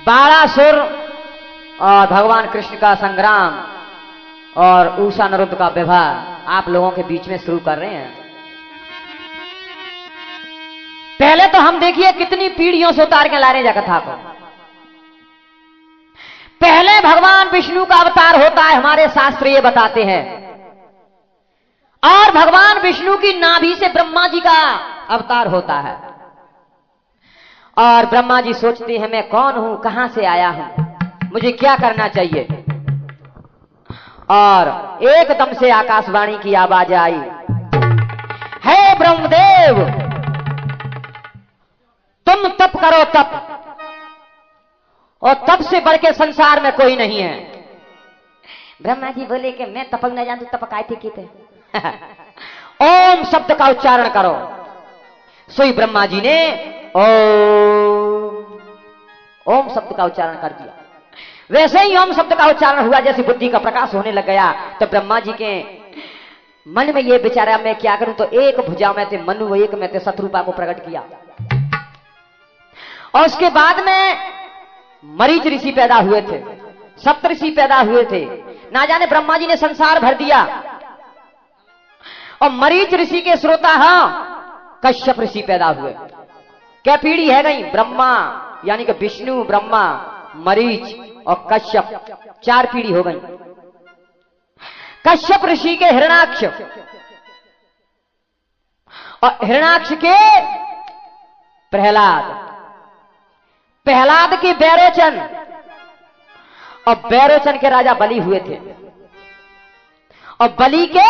बारासुर और भगवान कृष्ण का संग्राम और उषा नरुद्ध का विवाह आप लोगों के बीच में शुरू कर रहे हैं। पहले तो हम देखिए कितनी पीढ़ियों से उतार के ला रहे हैं कथा को। पहले भगवान विष्णु का अवतार होता है, हमारे शास्त्र ये बताते हैं, और भगवान विष्णु की नाभि से ब्रह्मा जी का अवतार होता है। और ब्रह्मा जी सोचते हैं मैं कौन हूं, कहां से आया हूं, मुझे क्या करना चाहिए। और एकदम से आकाशवाणी की आवाज आई, हे ब्रह्मदेव तुम तप करो तप, और तप से बढ़ के संसार में कोई नहीं है। ब्रह्मा जी बोले कि मैं तपक न जानती, तपक आए थे थे। ओम शब्द का उच्चारण करो। सोई ब्रह्मा जी ने ओम शब्द का उच्चारण कर दिया। वैसे ही ओम शब्द का उच्चारण हुआ, जैसे बुद्धि का प्रकाश होने लग गया, तो ब्रह्मा जी के मन में ये विचारा मैं क्या करूं, तो एक भुजा में थे मनु, एक में थे शत्रुपा को प्रकट किया। और उसके बाद में मरीच ऋषि पैदा हुए थे, सप्तऋषि पैदा हुए थे, ना जाने ब्रह्मा जी ने संसार भर दिया। और मरीच ऋषि के श्रोता कश्यप ऋषि पैदा हुए। क्या पीढ़ी है गई, ब्रह्मा यानी कि विष्णु, ब्रह्मा, मरीच और कश्यप, 4 पीढ़ी हो गई। कश्यप ऋषि के हिरणाक्ष, और हिरणाक्ष के प्रहलाद, प्रहलाद के बैरोचन, और बैरोचन के राजा बलि हुए थे, और बलि के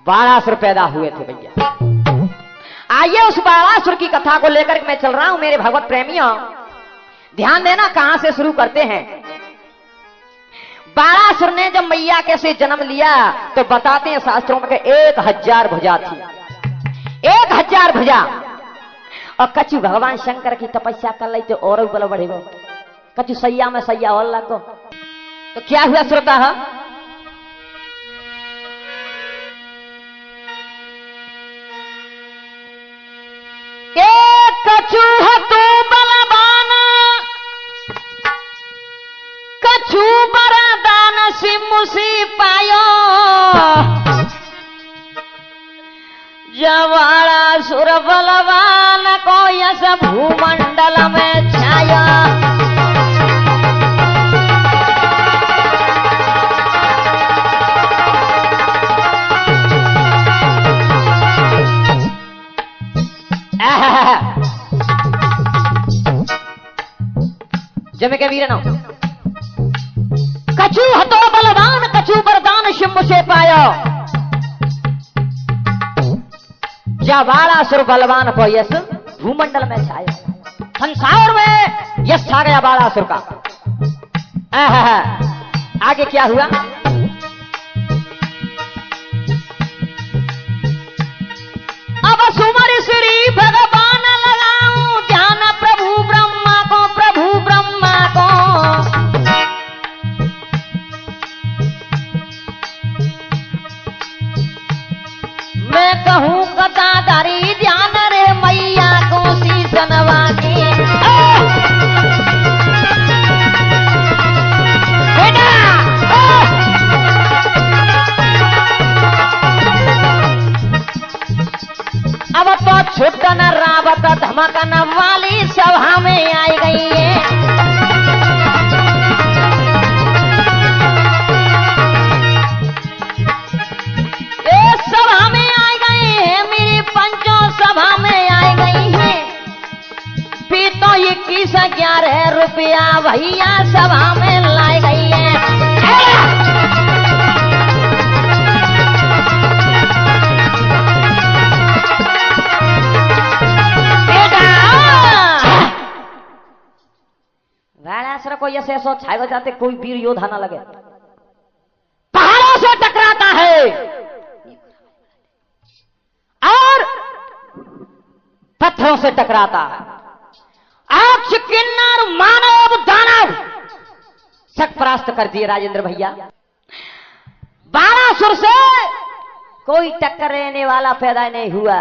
बारासुर पैदा हुए थे। भैया आइए उस बारासुर की कथा को लेकर मैं चल रहा हूं मेरे भगवत प्रेमियों। ध्यान देना कहां से शुरू करते हैं। बारासुर ने जब मैया कैसे जन्म लिया तो बताते हैं शास्त्रों में 1000 भुजा थी, 1000 भुजा। और कछु भगवान शंकर की तपस्या कर ली तो और बल बढ़ेगा, कछु सैया में सैया और लगो। तो क्या हुआ श्रोता है, कछु हतु बलवान, कछु बरदान सिमुसी पायो, जवाड़ा सुर बलवान को यस भूमंडल में छाया। जमे के वीर कछु हतो बलवान, कछु वरदान शिव से पायो, बालासुर बलवान को यश भूमंडल में छाया। संसार में यश छा गया बालासुर का। आगे क्या हुआ, अब सुमर श्री भगवान लगाऊं ध्यान प्रभु ब्रह्मा को, प्रभु ब्रह्मा को। मैं कहूं कथाधारी ध्यान रे मैया को शीशनवा की। अब तो छुटन रावत धमकन वाली सभा में आई गई है। सभा में आई गई है, मेरी पंचों सभा में आई गई है। पीतो 21,11 रुपया भैया सभा में लाई गई है। बालासुर को ऐसे सो छाए जाते कोई वीर योद्धा ना लगे। पहाड़ों से टकराता है और पत्थरों से टकराता है। अक्ष किन्नर मानव दानव सब परास्त कर दिए राजेंद्र भैया। बालासुर से कोई टक्कर रहने वाला पैदा नहीं हुआ।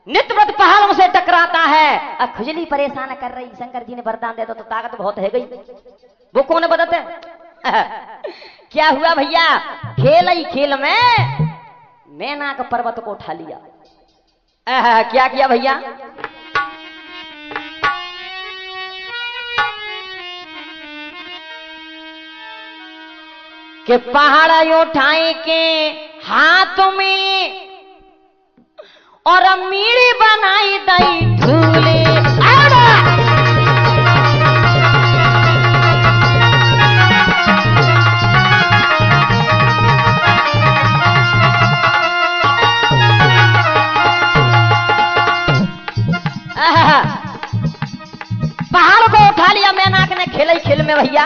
नित्य व्रत पहाड़ों से टकराता है। अब खुजली परेशान कर रही, शंकर जी ने वरदान दे तो ताकत बहुत है गई। वो कौन बताते क्या हुआ भैया, खेल ही खेल में मैनाक पर्वत को उठा लिया। क्या किया भैया, कि पहाड़ उठाए के हाथ में और मीड़ी बनाई दई धूले। पहाड़ को उठा लिया मैनाक ने खेल ही खेल में भैया।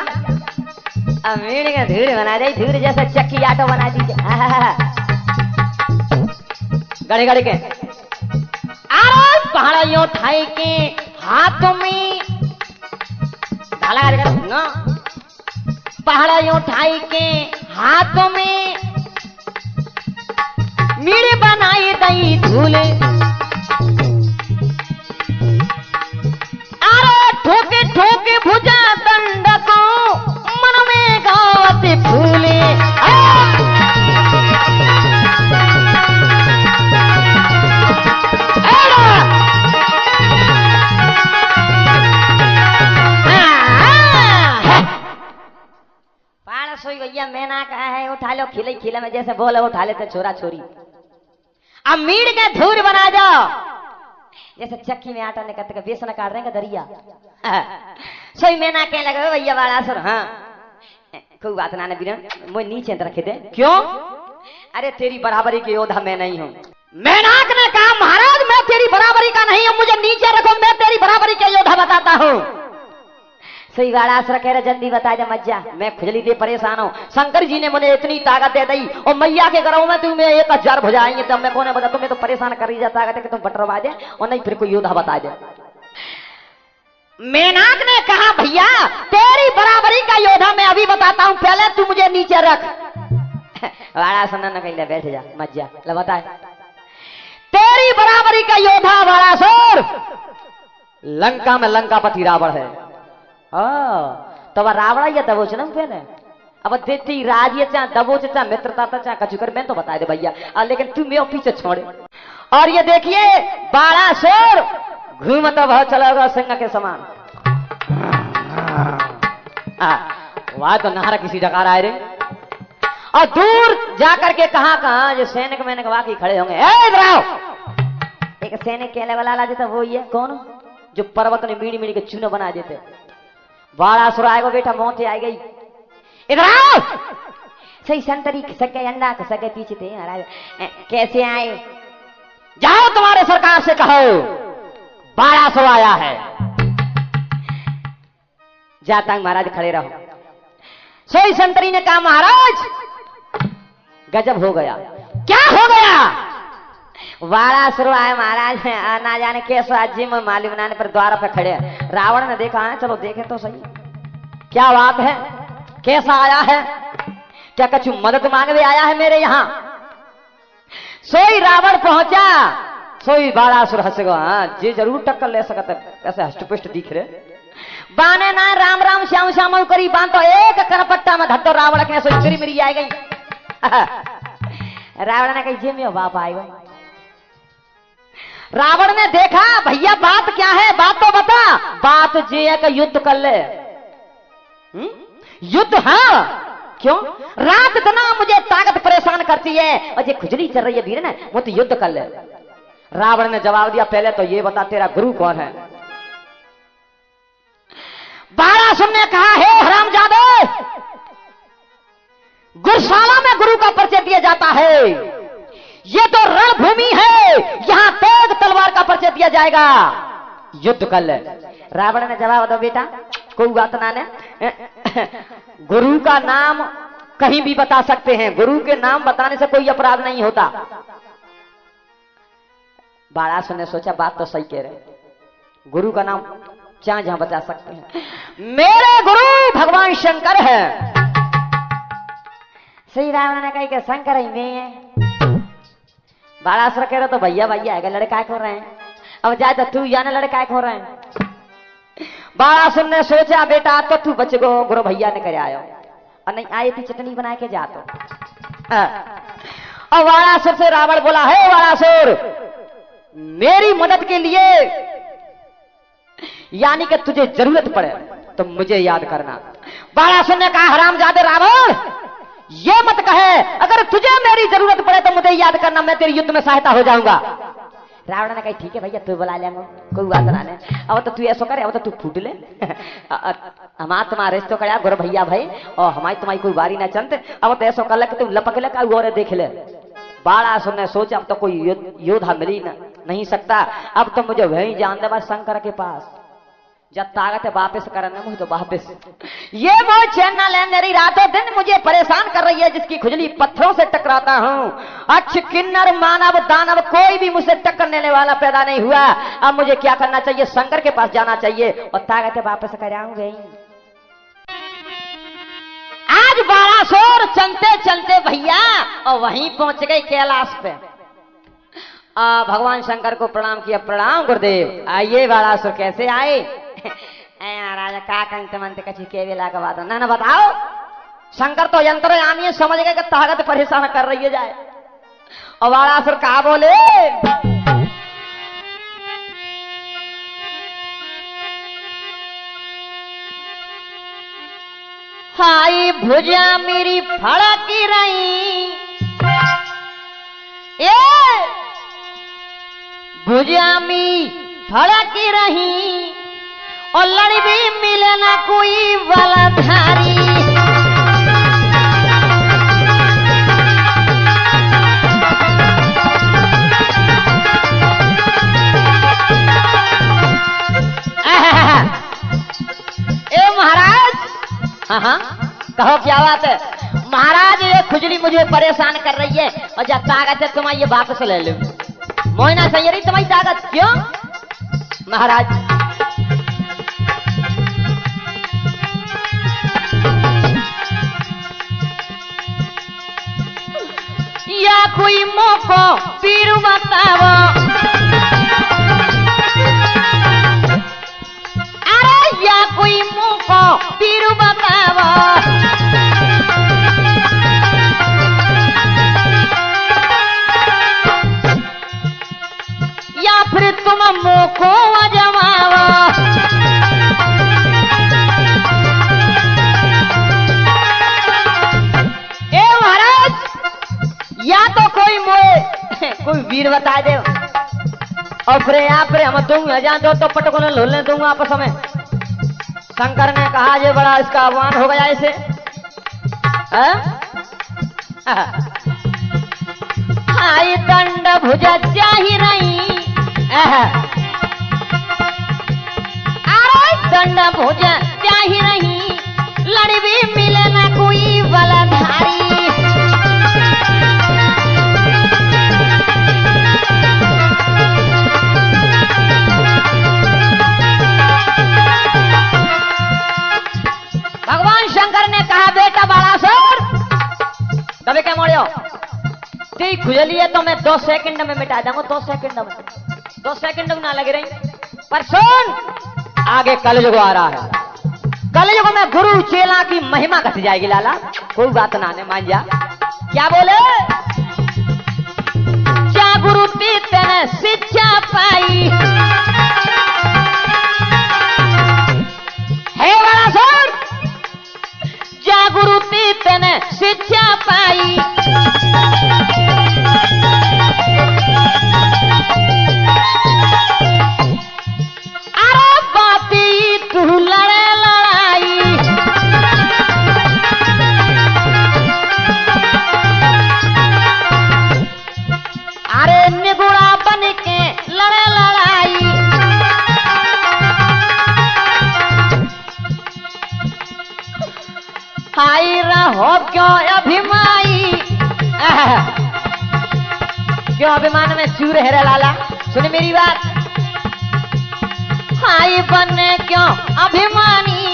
अब मीड़ी का धूल बना दी, धूल जैसा चक्की आटो बना दीजिए। गड़े गड़े के पहाड़ियों उठाए के हाथों में ना, पहाड़ियों उठाए के हाथों में मीड़ी बनाई दई धूले। ठोके ठोके भुजा दंड को मन में गावत फूले। पाड़ सोई भैया मैना कहा है उठा लो खिले खिले में, जैसे बोले उठा लेते छोरा छोरी। अब मीड़ के धूर बना जाओ, जैसे चक्की में आटा निकलते का बेसन काट रहे हैं दरिया। सोई मैना कहने लगे भैया बड़ा सर, हाँ कोई बात ना बीरन, मुझे नीचे रखे दे। क्यों, अरे तेरी बराबरी के योद्धा मैं नहीं हूं। मैनाक ने कहा महाराज मैं तेरी बराबरी का नहीं हूं, मुझे नीचे रखो, मैं तेरी बराबरी के योद्धा बताता हूं। सही वाड़ासुर कह रहे जल्दी बता दे मत जा, मैं खुजली दे परेशान हूं। शंकर जी ने मुझे इतनी ताकत दे दी और मैया के घरों में तुम्हें 1000 भुजाएंगे, तब मैं कौन बता, तुम्हें तो परेशान कर ही जाता है कि तुम बटरवा दे और नहीं फिर कोई योद्धा बता दे। मैनाक ने कहा भैया तेरी बराबरी का योद्धा मैं अभी बताता हूं, पहले तू मुझे नीचे रख। वाड़ासुर ने कही बैठ जा मत जा, ले बताए तेरी बराबरी का योद्धा वाड़ासुर लंका में लंकापति रावण है। तो रावण या दबोच ना पहले, अब देती राजिए चाह दबोच चाह मित्रता चाह कछु कर, मैं तो बता दे भैया, लेकिन तू मेरे पीछे छोड़े। और ये देखिए बाड़ासुर घूमता बहुत चला गया सिंह के समान। वह तो नहर किसी जगह आए रे, और दूर जाकर के कहा जो सैनिक मैंने वाकई खड़े होंगे। इधर आओ, एक सैनिक कहने वाला ला देता, वो ये कौन जो पर्वत ने मीड़ी मीड़ी के चूना बना देते। बाड़ासुर आएगा बेटा, मौत आई गई, इधर आओ। सही संतरी सके अंडा सके पीछे थे महाराज, कैसे आए, जाओ तुम्हारे सरकार से कहो बाड़ासुर आया है। जाता महाराज खड़े रहो। सोई संतरी ने कहा महाराज गजब हो गया। क्या हो गया, बाड़ासुर आए महाराज, ना जाने कैसे आज जी में माली बनाने पर द्वार पे खड़े। रावण ने देखा है, चलो देखे तो सही क्या बात है, कैसा आया है, क्या कछु मदद मांगने आया है मेरे यहां। सोई रावण पहुंचा, सोई बाड़ासुर हंस गया, हाँ जी जरूर टक्कर ले सकते, ऐसे हष्टपुष्ट दिख रहे। बाने ना राम राम श्याम श्याम करी बांध तो एक करपट्टा में धट्टो रावण के सोई फिर मेरी आई गई। रावण ने कही जी में बाप आएगा। रावण ने देखा भैया बात क्या है, बात तो बता। बात जी है कि युद्ध कर ले। युद्ध, हाँ क्यों, रात दिन मुझे ताकत परेशान करती है और ये खुजली चल रही है वीर ने, वो तो युद्ध कर ले। रावण ने जवाब दिया पहले तो ये बता तेरा गुरु कौन है। बाड़ासुर ने कहा हे हरामजादे, गुरुशाला में गुरु का परिचय दिया जाता है, ये तो रणभूमि है, यहां तेज तलवार का परिचय दिया जाएगा, युद्ध कर ले। रावण ने जवाब दो बेटा कोई बात ना ने, गुरु का नाम कहीं भी बता सकते हैं, गुरु के नाम बताने से कोई अपराध नहीं होता। बाड़ासुर ने सोचा बात तो सही कह रहे, गुरु का नाम जहां जहां बता सकते हैं, मेरे गुरु भगवान शंकर है। श्री रावण ने कहा कि शंकर ही मैं है। बालासुर कह रहे तो भैया भैया है, लड़का हो रहे हैं। अब जाए तो तू जाने लड़का हो रहे हैं। बालासुर ने सोचा बेटा तो तू बच गो, गुरु भैया ने कर आयो और नहीं आए थी चटनी बना के जा तो। और बालासुर से रावण बोला, है बालासुर मेरी मदद के लिए यानी कि तुझे जरूरत पड़े तो मुझे याद करना। बालासुर ने कहा, हरामजादे रावण ये मत कहे, अगर तुझे मेरी जरूरत पड़े तो मुझे याद करना, मैं तेरी युद्ध में सहायता हो जाऊंगा। रावण ने कहा ठीक है भैया तू बुला लेंगे, कोई बात ना ले। अब तो तू ऐसा करे, अब तो तू फूट ले। हमारा तुम्हारे रिश्तो कर गुरु भैया भाई, और हमारी तुम्हारी कोई बारी ना चलते। अब तो ऐसा कर ले कि तू लपक ले का और देख ले। बालासुर ने सोचा अब तो कोई योद्धा मिल ही नहीं सकता, अब तो मुझे वहीं जान दे बस शंकर के पास। जब ताकत है वापस करने मुझे तो वापस ये वो चैन ना ले, मेरी रातों दिन मुझे परेशान कर रही है, जिसकी खुजली पत्थरों से टकराता हूँ। अच्छ किन्नर मानव दानव कोई भी मुझसे टक्करने वाला पैदा नहीं हुआ। अब मुझे क्या करना चाहिए, शंकर के पास जाना चाहिए और ताकत है वापस कर आऊंगी। आज बालासुर चलते चलते भैया और वहीं पहुंच गए कैलाश पे। भगवान शंकर को प्रणाम किया, प्रणाम गुरुदेव। आइए बालासुर कैसे आए? राजा का कंत मंत्र कची के वेला का बात ना बताओ। शंकर तो यंत्रयामी है, समझ गए कि ताकत परेशान कर रही है जाए। और बालासुर कहा बोले, हाई भुजा मेरी फड़की रही, ए भुजा मी फड़की रही और लड़ी भी मिले ना कोई बलधारी। ए महाराज, हाँ कहो क्या बात है? महाराज ये खुजली मुझे परेशान कर रही है और जब ताकत है तुम्हारी ये वापस ले लो। मोइना सही रही तुम्हारी ताकत, क्यों महाराज? या कोई मोको पीर बताओ, अरे या कोई मोको पीर बताओ, या फिर तुम मोको अजमाओ। ए महाराज या तो कोई मोए कोई वीर बता दे और फिर यहाँ पर हम दूंगा जहाँ दो तो पटकों लोलने दूंगा आपस में। शंकर ने कहा ये बड़ा इसका आह्वान हो गया इसे। हाय दंड भुजा चाही नहीं, अरे दंड भुजा चाही नहीं, लड़ी भी मिले ना कोई बलधारी। भगवान शंकर ने कहा बेटा बालासुर तभी क्या मोड़ियो, ठीक खुजली है तो मैं 2 सेकंड में मिटा दूंगा। 2 सेकंड में, 2 सेकंड ना लग रही। पर सुन आगे कलयुग आ रहा है, कलयुग में गुरु चेला की महिमा घट जाएगी लाला। कोई बात ना ने मान जा। क्या बोले? क्या गुरु तेने शिक्षा पाई है बालासुर, जा गुरु तेने शिक्षा पाई। अरे बाती तू लड़े लड़ाई, अरे निगुड़ा बन के लड़े लड़ाई। हाई रहो क्यों अभिमाई, क्यों अभिमान में चूर है रे लाला? सुन मेरी बात। हाई बने क्यों अभिमानी,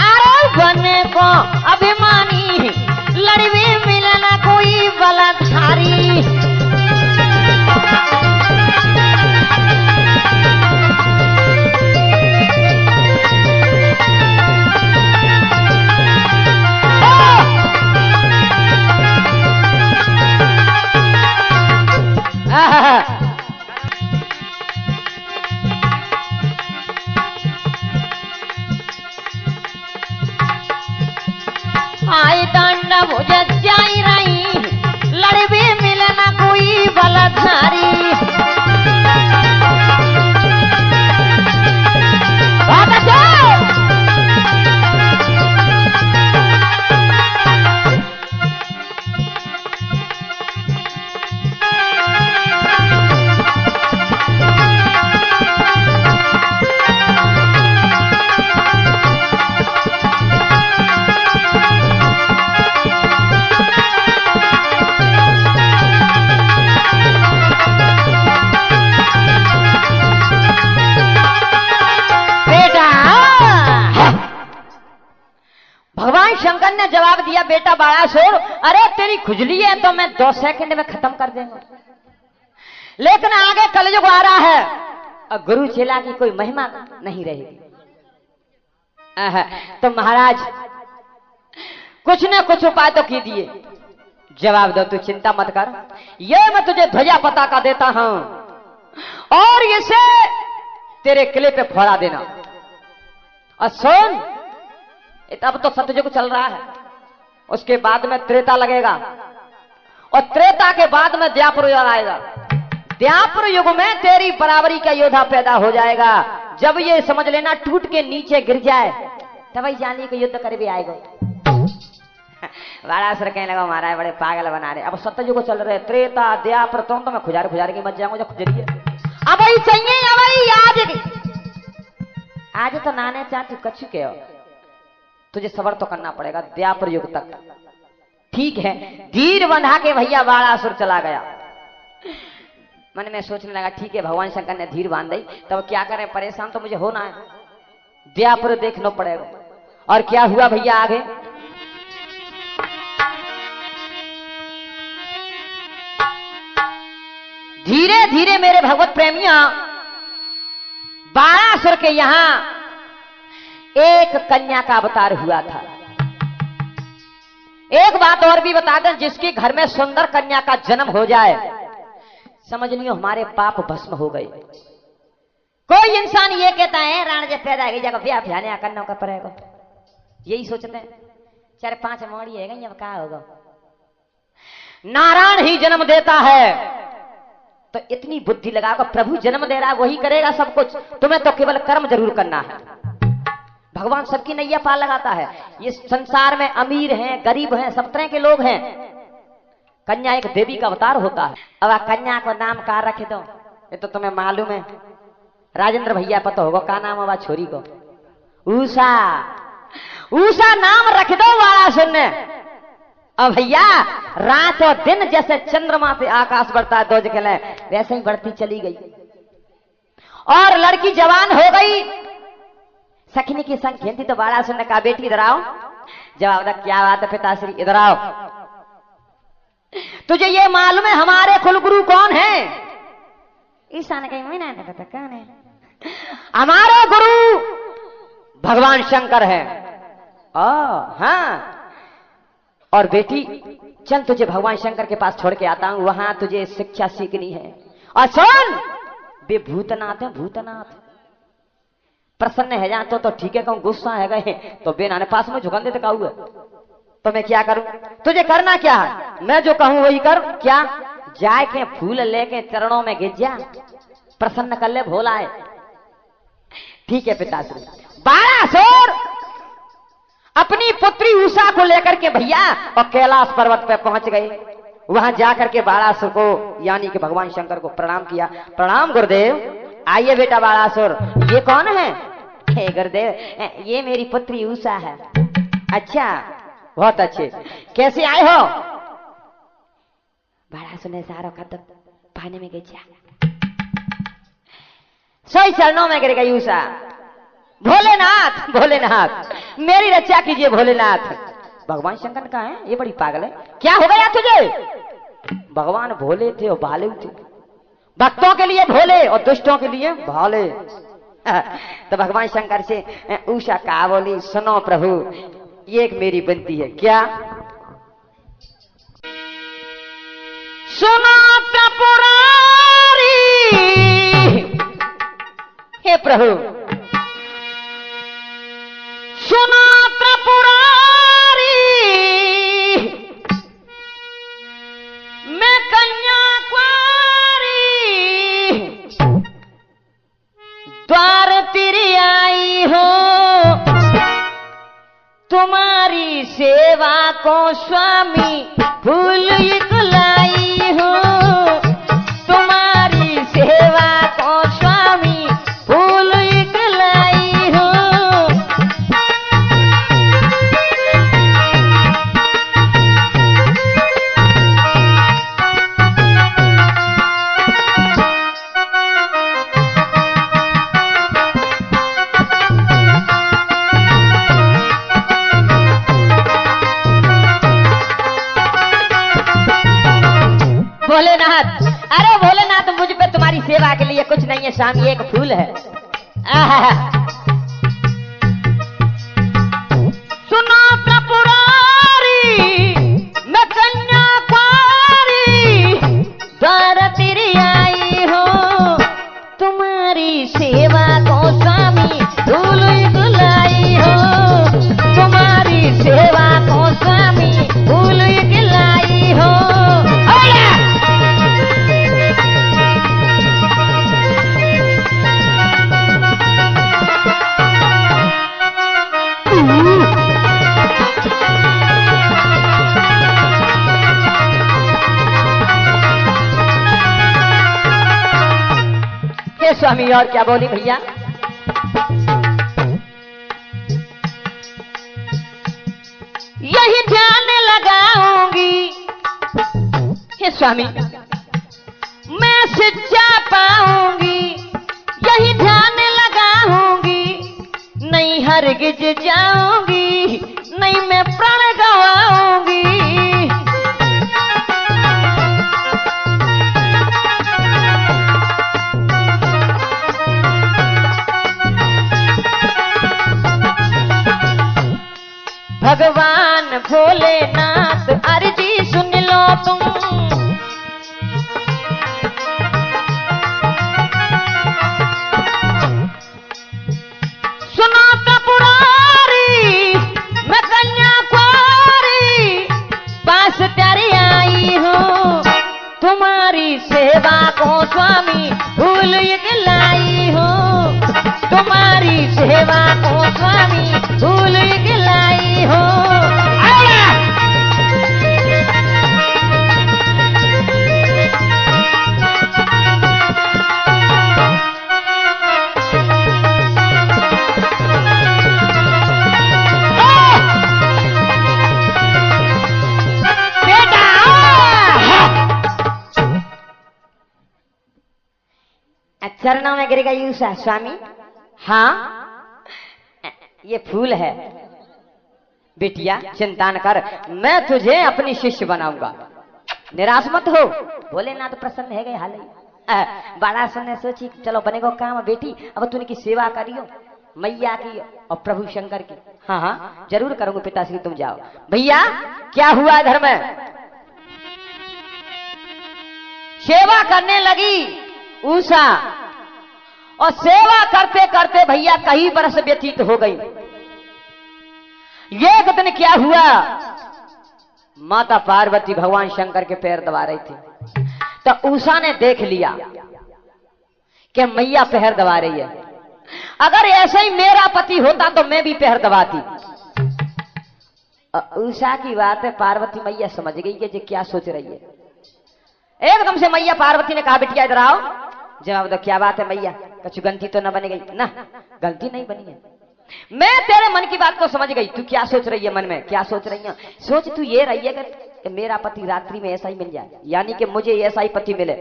अरे बने को अभिमानी, लड़ी भी मिले मिले ना कोई बलात्कारी। आई दंड भुज जाई रही लड़बे मिले ना कोई बलात्कारी। भगवान शंकर ने जवाब दिया, बेटा बाणासुर, अरे तेरी खुजली है तो मैं 2 सेकंड में खत्म कर देंगे, लेकिन आगे कलयुग आ रहा है और गुरु चेला की कोई महिमा नहीं रहेगी। तो महाराज कुछ न कुछ उपाय तो कीजिए। जवाब दो, तू चिंता मत कर, ये मैं तुझे ध्वजा पताका देता हूं और इसे तेरे किले पे फहरा देना। और सुन, अब तो सतयुग चल रहा है, उसके बाद में त्रेता लगेगा और त्रेता के बाद में द्वापर युग आएगा। द्वापर युग में तेरी बराबरी का योद्धा पैदा हो जाएगा। जब ये समझ लेना टूट के नीचे गिर जाए तब ही जानिए कि युद्ध कर भी आएगा। बाणासुर कहने लगा, महाराज बड़े पागल बना रहे, अब सतयुग चल रहे, त्रेता द्वापर, तो मैं खुजार के मत जाऊंगा, जब खुजरी अब ही चाहिए, अब ही आज तो नाने चाह कछु के हो, तुझे सबर तो करना पड़ेगा द्वापर युग तक। ठीक है, धीर बंधा के भैया बाणासुर चला गया। मन में सोचने लगा, ठीक है भगवान शंकर ने धीर बांध दी, तब क्या करें, परेशान तो मुझे होना है, द्वापर देखना पड़ेगा। और क्या हुआ भैया आगे, धीरे धीरे मेरे भगवत प्रेमिया बाणासुर के यहां एक कन्या का अवतार हुआ था। एक बात और भी बता दें, जिसके घर में सुंदर कन्या का जन्म हो जाए, समझ लियो हमारे पाप भस्म हो गए। कोई इंसान ये कहता है राण जब पैदा हो गई जगह ब्याह भ्याने करना का पड़ेगा, यही सोचते हैं 4-5 मोड़ी है गई, अब क्या होगा। नारायण ही जन्म देता है, तो इतनी बुद्धि लगाकर प्रभु जन्म दे रहा है, वही करेगा सब कुछ, तुम्हें तो केवल कर्म जरूर करना है। भगवान सबकी नैया पार लगाता है। ये संसार में अमीर हैं, गरीब हैं, सब तरह के लोग हैं। कन्या एक देवी का अवतार होता है। अब कन्या को नाम का रखे दो, ये तो तुम्हें मालूम है, राजेंद्र भैया पता होगा का नाम होगा छोरी को, उषा। उषा नाम रख दो बाणासुर ने। अब भैया रात और दिन जैसे चंद्रमा से आकाश बढ़ता है 2 जगह वैसे ही बढ़ती चली गई, और लड़की जवान हो गई। सखनी की संग खेलती तो बाणासुर ने कहा, बेटी इधर आओ। जवाब था, क्या बात है पिताश्री, इधर आओ। तुझे ये मालूम है हमारे कुलगुरु कौन है? ईसा ने कही, मैं नहीं पता कौन है। हमारे गुरु भगवान शंकर है। हाँ, और बेटी चल तुझे भगवान शंकर के पास छोड़ के आता हूं, वहां तुझे शिक्षा सीखनी है। और सुन, वे भूतनाथ है, भूतनाथ। प्रसन्न है जान तो ठीक है, कहूं गुस्सा है गए तो बेनाने पास में झुकन देते कहूँ, तो मैं क्या करूं? तुझे करना क्या है, मैं जो कहूं वही कर। क्या? जाए के फूल लेके चरणों में गिर जा, प्रसन्न कर ले भोला है। ठीक है पिताश्री। बाणासुर अपनी पुत्री उषा को लेकर के भैया और कैलाश पर्वत पे पहुंच गए। वहां जाकर के बाणासुर को यानी कि भगवान शंकर को प्रणाम किया। प्रणाम गुरुदेव। आइए बेटा बाणासुर। ये कौन है? हे गुरुदेव, ये मेरी पुत्री उषा है। अच्छा, बहुत अच्छे, कैसे आए हो? बाणासुर ने सारा कदम पानी में गिरा, सही चरणों में गिर गई उषा। भोलेनाथ, भोलेनाथ, मेरी रक्षा कीजिए भोलेनाथ। भगवान शंकर ने कहा है ये बड़ी पागल है, क्या हो गया तुझे? भगवान भोले थे और भाले थे, भक्तों के लिए भोले और दुष्टों के लिए भाले। तो भगवान शंकर से उषा कहा, बोली सुनो प्रभु, ये एक मेरी विनती है। क्या? सुनो त्रिपुरारी, हे प्रभु सुनो त्रिपुरारी, मैं कन्याकुमारी द्वार तेरी आई हो, तुम्हारी सेवा को स्वामी भूल लाई हो, तुम्हारी सेवा को स्वामी भूल लाई हो। भोलेनाथ, अरे भोलेनाथ, मुझ पे तुम्हारी सेवा के लिए कुछ नहीं है स्वामी, एक फूल है। सुनो त्रिपुरारी, मैं कन्याकुमारी द्वार तेरी आई हो, तुम्हारी सेवा को स्वामी भूल लाई हो, तुम्हारी सेवा को स्वामी भूल लाई हो। स्वामी और क्या बोली भैया? यही ध्यान लगाऊंगी हे स्वामी, मैं शिक्षा पाऊंगी, यही ध्यान लगाऊंगी, नहीं हरगिज जाऊंगी, नहीं मैं प्राण गवाऊंगी। भगवान भोलेनाथ अर्जी सुन लो तुम, सुनो त्रिपुरारी, मैं कन्याकुमारी पास प्यारी आई हूँ, तुम्हारी सेवा को स्वामी भूल लाई हो, तुम्हारी सेवा को स्वामी भूल लाई हो। चरणों में गिर गई उषा, स्वामी हाँ ये फूल है, बिटिया चिंता न कर, मैं तुझे अपनी शिष्य बनाऊंगा, निराश मत हो। भोलेनाथ प्रसन्न है गए हाल ही, बड़ा सुनने सोची चलो बनेगो काम बेटी, अब तूने की सेवा करियो मैया की और प्रभु शंकर की। हाँ हाँ जरूर करूंगा पिताश्री, तुम जाओ। भैया क्या हुआ घर में? सेवा करने लगी उषा, और सेवा करते करते भैया कई बरस व्यतीत हो गई। एक दिन क्या हुआ, माता पार्वती भगवान शंकर के पैर दबा रही थी, तो उषा ने देख लिया कि मैया पैर दबा रही है, अगर ऐसे ही मेरा पति होता तो मैं भी पैर दबाती। उषा की बात है पार्वती मैया समझ गई कि ये क्या सोच रही है। एकदम से मैया पार्वती ने कहा बिटिया इधर आओ, जवाब दो। क्या बात है मैया? कुछ गलती तो न बन गई ना? गलती नहीं बनी है, मैं तेरे मन की बात को समझ गई। तू क्या सोच रही है मन में? क्या सोच रही है? सोच तू ये रही है कि मेरा पति रात्रि में ऐसा ही मिल जाए, यानी कि मुझे ऐसा ही पति मिले।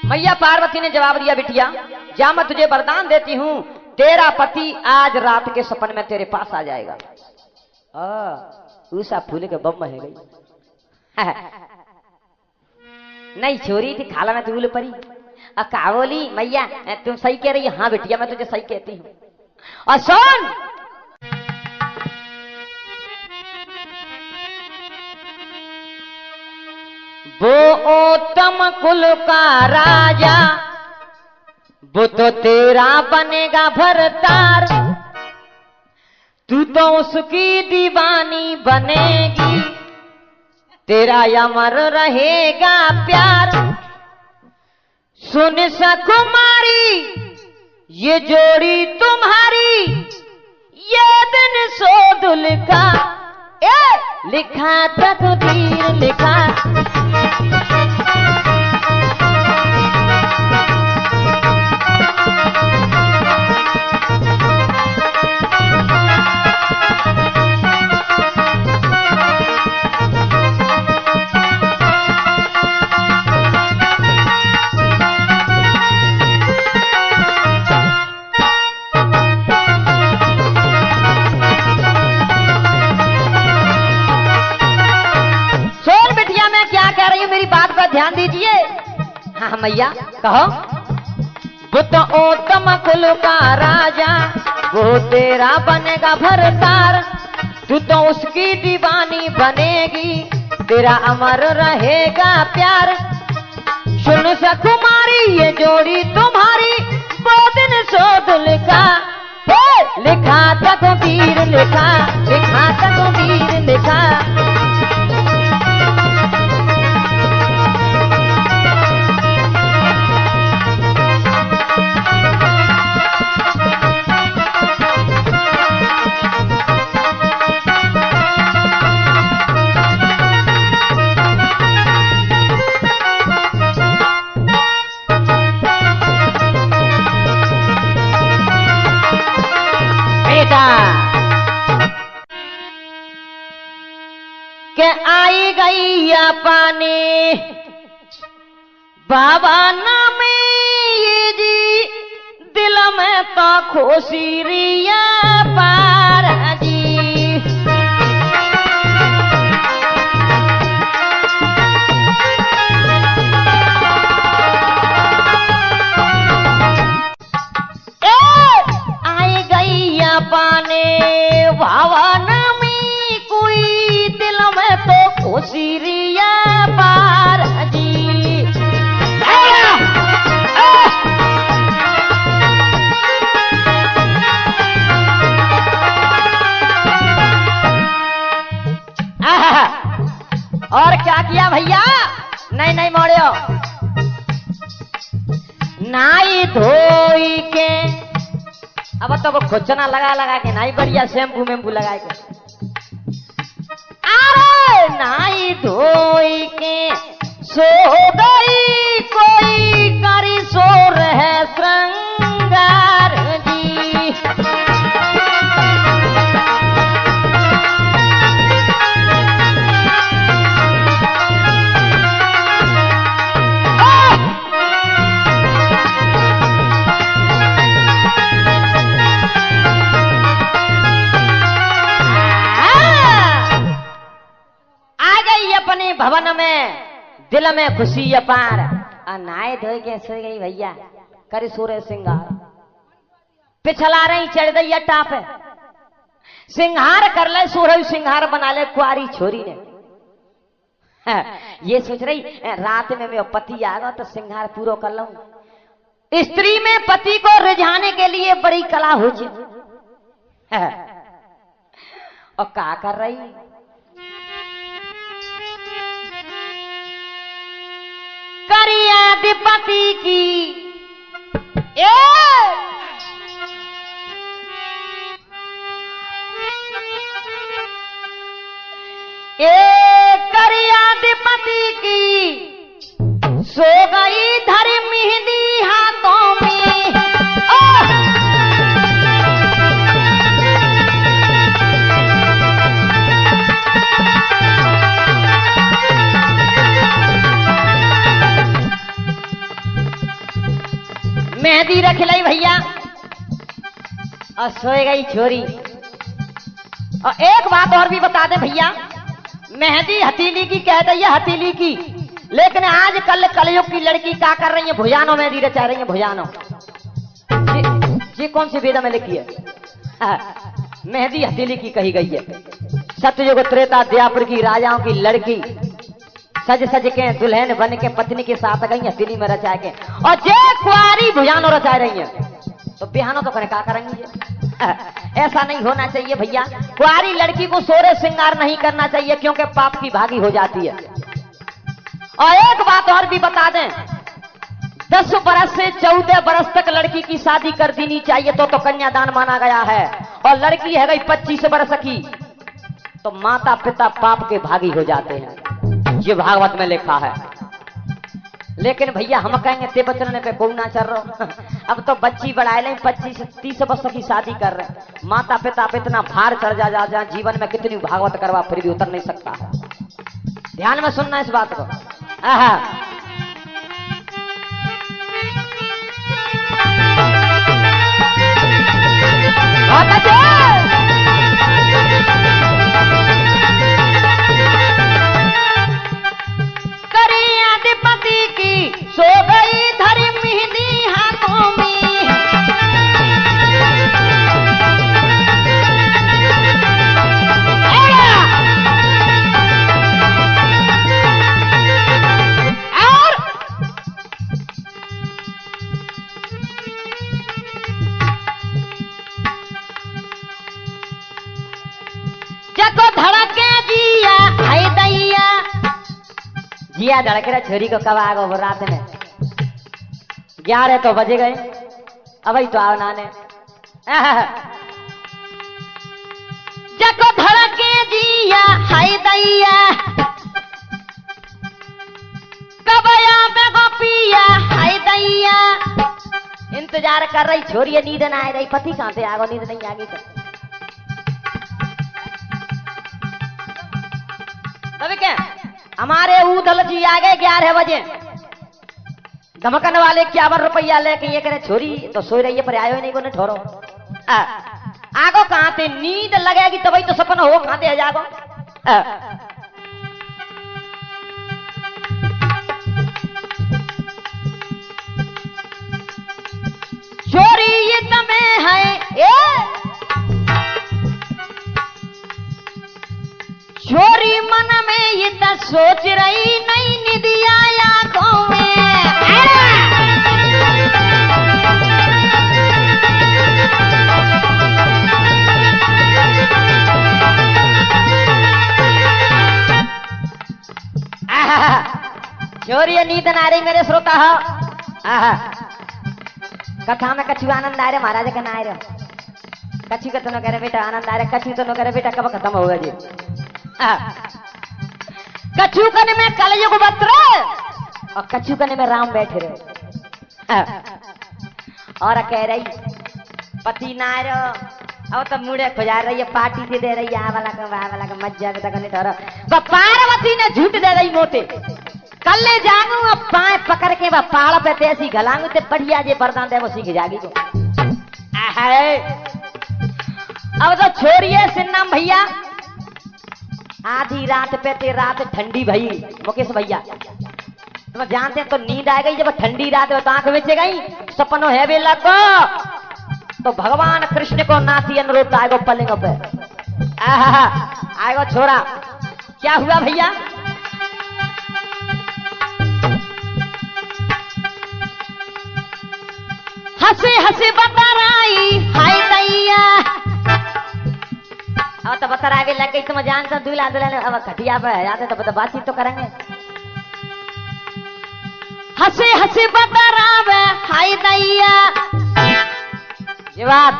मैया पार्वती ने जवाब दिया बिटिया जा मैं तुझे वरदान देती हूं, तेरा पति आज रात के सपन में तेरे पास आ जाएगा। उषा फूल के बम है गई। नहीं छोरी थी खाला में तूल परी। का बोली मैया तुम सही कह रही है। हाँ बेटिया मैं तुझे सही कहती हूँ। और सुन वो उत्तम कुल का राजा वो तो तेरा बनेगा भरतार। तू तो उसकी दीवानी बनेगी तेरा अमर रहेगा प्यार। सुन सकुमारी ये जोड़ी तुम्हारी ये दिन सोदुल का लिखा तकदीर लिखा। ध्यान दीजिए। हाँ मैया कहो। वो तो उत्तम कुल का राजा वो तेरा बनेगा भरतार। तू तो उसकी दीवानी बनेगी तेरा अमर रहेगा प्यार। सुन सकुमारी ये जोड़ी तुम्हारी वो दिन सोदुल का लिखा तकदीर लिखा लिखा तकदीर लिखा। के आई गई पानी बाबा नाम ये जी दिल में तो खुशी रिया पार जी। आई गई पानी बाबा सीरिया पार जी। और क्या किया भैया? नहीं नहीं मोड़ियो नाई धोई के अब तो वो खोचना लगा लगा के नाई बढ़िया शैम्पू मेम्पू लगा के नाई धोई के सो गई कोई करी सो रहे श्रृंगार जी। अपने भवन में दिल में खुशी अपार। नाय धोई के सो गई भैया करे सूर्य सिंगार पिछला रही चढ़ गई टाप सिंगार कर ले सूर्य सिंगार बना ले कुआरी छोरी ने। ये सोच रही रात में मेरा पति आएगा तो सिंगार पूरा कर लूं। स्त्री में पति को रिझाने के लिए बड़ी कला हो जी। और क्या कर रही करियाधिपति की करियाधिपति की सो गई धरी मेहंदी हाथों में। मेहंदी रख लाई भैया और सोए गई छोरी। और एक बात और भी बता दे भैया, मेहंदी हथेली की कह दी है, हथेली की, लेकिन आज कल कलयुग की लड़की क्या कर रही है, भुजानो मेहंदी रचा रही है, भुजानो। ये कौन सी वेदा में लिखी है? मेहंदी हथेली की कही गई है। सतयुग त्रेता द्वापर की राजाओं की लड़की सज सज के दुल्हन बन के पत्नी के साथ गई हथेली में रचा के, और जे कुआरी भुजानो रचा रही है, तो बिहानो तो क्या करेंगे? ऐसा नहीं होना चाहिए भैया। कुआरी लड़की को सोरे श्रृंगार नहीं करना चाहिए, क्योंकि पाप की भागी हो जाती है। और एक बात और भी बता दें, 10 बरस से 14 बरस तक लड़की की शादी कर देनी चाहिए, तो कन्यादान माना गया है। और लड़की है गई 25 बरस की, तो माता पिता पाप के भागी हो जाते हैं, ये भागवत में लिखा है। लेकिन भैया हम कहेंगे ते बचने पे कोई ना चल रहा। अब तो बच्ची बढ़ाए लें, 25 से 30 वर्ष की शादी कर रहे, माता पिता पे इतना भार चढ़ जा जीवन में कितनी भागवत करवा फिर भी उतर नहीं सकता है। ध्यान में सुनना इस बात को। अधिपति की सो गई धरी मेहंदी हाथों में, और जको धड़के जिया है दैया, जिया धड़क रहा छोरी को कब आगो वो रात में 11 तो बजे गए, अब तो आओ नाने। जको धड़के जिया हाय दैया, कब आवे गो पिया हाय दैया। इंतजार कर रही छोरी, नींद ना आ रही, पति कहां से आगो, नींद नहीं आ गई तो क्या हमारे ऊदल जी आ गए 11 बजे, धमकन वाले 51 रुपया लेके ये करे छोरी तो सोई रही है, पर आयो नहीं को ने ठोरो। आगो कहां से नींद लगेगी तभी तो सपना हो, कहां से जागो। छोरी ये तमें है छोरी मन में ये तो सोच रही नहीं, निदिया आंखों में। छोरी नींद ना रही मेरे श्रोता हो। कथा में कछु आनंद आ रहे, महाराज का ना आ रहे, कछु का तो न करे बेटा आनंद आ रहे, कछु तो न करे बेटा कब खत्म होगा जी। कछुकन में कलयुग बत्र और कछुकन में राम बैठे रहे। और कह रही पति ना रहो, अब तो मुड़े खुजा रही है, पार्टी से दे रही है, वाला का मज्जा तक नहीं ठहरा। पार्वती ने झूठ दे रही मोटे, कल ले जाऊं अब पाए पकड़ के वह पाड़ पे तैसी घलाऊं ते बढ़िया जे बरदान दे वो सीख जागी तो। अब तो छोड़िए सिन्नाम भैया, आधी रात पे ते रात ठंडी भई मुकेश भैया, तो जानते हैं तो नींद आ गई, जब ठंडी रात में तो आंख बेच गई, सपनों है वे लगो तो भगवान कृष्ण को नाथी अनुरोध आएगो पलिंग पे। आएगो छोरा, क्या हुआ भैया? हंसे हंसे बता रही हाय दैया, अब तो बता रहा लग गई तुम जानते दूल्हा दुल्हन अब खटिया पे आते तो बातचीत तो करेंगे। हंसे हंसे बता रहा हाय दैया, ये बात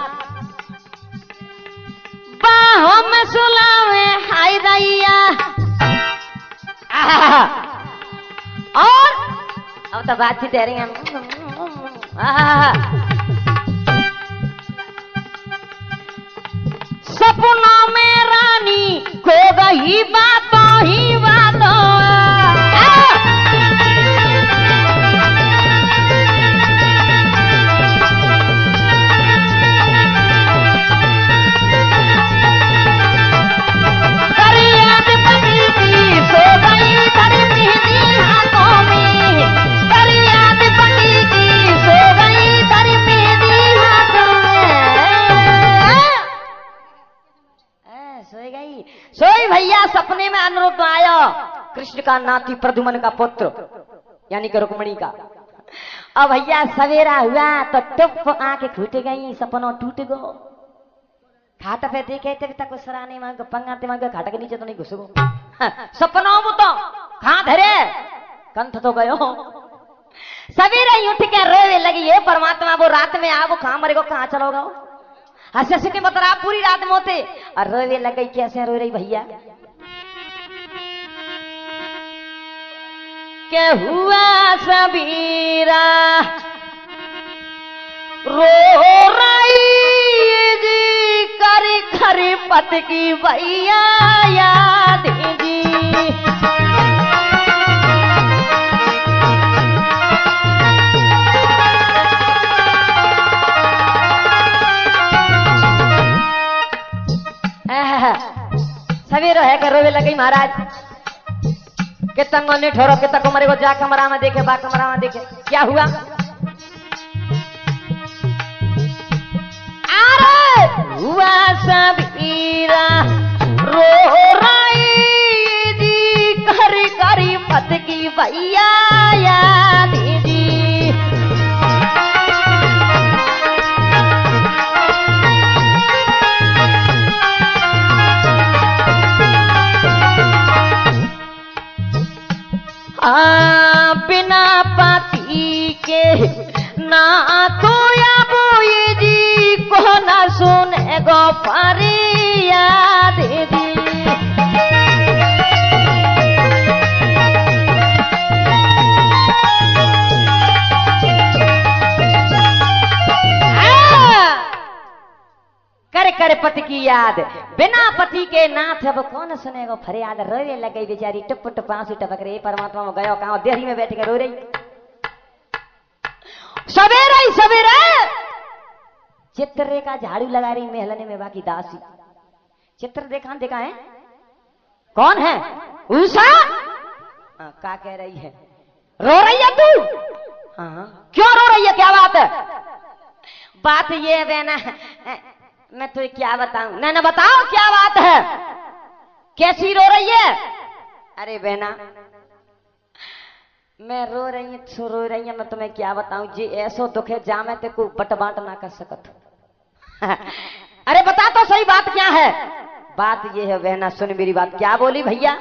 बाहों में सुलावे हाय दैया। और अब तो बातचीत दे रही हैं। सपनों में रानी खो गई बातों ही बातों। रूप में आया कृष्ण का नाती प्रद्युम्न का पुत्र यानी कि रुक्मणी का। अब भैया सवेरा हुआ तो टुप आके फूट गई, सपनों टूट गो। खाट पे देखे थे तक सराने में पंगाते में खाट के नीचे तो नहीं घुसगो। सपनों में तो कहां धरे कंठ तो गयो। सवेरा ही उठ के रोवे लगी, ये परमात्मा वो रात में आ वो कहां मरेगो कहां चलोगा। हंस हंस के बता पूरी रात मोते और रोवे लग गई। कैसे रो रही भैया के हुआ सबीरा रो रही जी करी खरी पत की भैया याद जी। सवेरो है कि रोवे लगी महाराज के तंगो नहीं ठोरो के तको मरे को जा कमरा में देखे बा कमरा में देखे क्या हुआ। अरे हुआ सबीरा रो रही जी करी करी पत की भैया याद जी। बिना पति के ना तो या बोई जी को ना सुने गो फरियाद जी। करे करे पति की याद बिना पति के नाथ अब कौन सुनेगा फरियाद। रोवे लग गई बेचारी टप टप आंसू टपक रही। परमात्मा में गयो कहां देरी में बैठ कर रो रही। सवेरा ही सवेरा चित्र का झाड़ू लगा रही महलने में बाकी दासी। चित्र देखा है कौन है उषा। क्या कह रही है रो रही है तू। हाँ क्यों रो रही है क्या बात है। बात ये है बहना मैं तो क्या बताऊं। ना बताओ क्या बात है कैसी रो रही है। अरे बहना मैं रो रही है मैं तुम्हें क्या बताऊं जी ऐसो दुख है जा मैं तेको बट बांट ना कर सकत। अरे बता तो सही बात क्या है। बात ये है बहना सुन मेरी बात। क्या बोली भैया।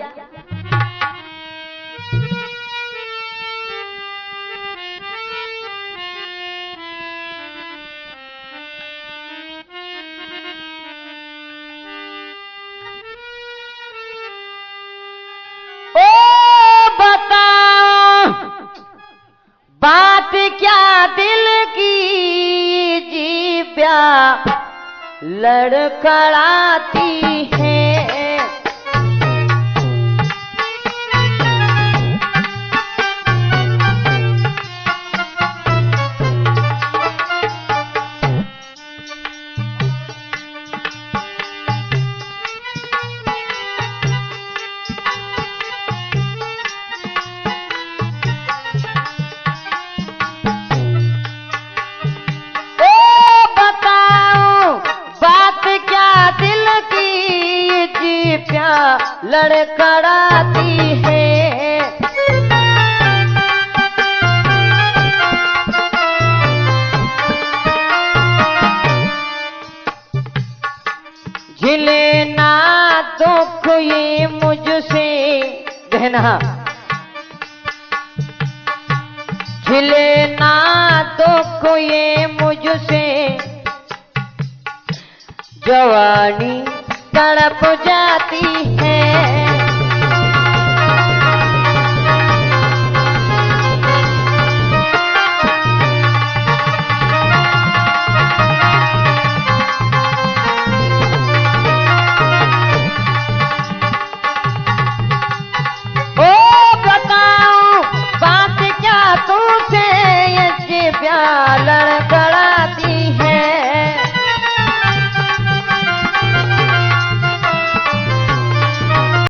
बात क्या दिल की जीव्या लड़खड़ाती है। लड़खड़ाती है झिले ना दुख ये मुझसे कहना झिले ना दुख ये मुझसे जवानी तड़प जाती है।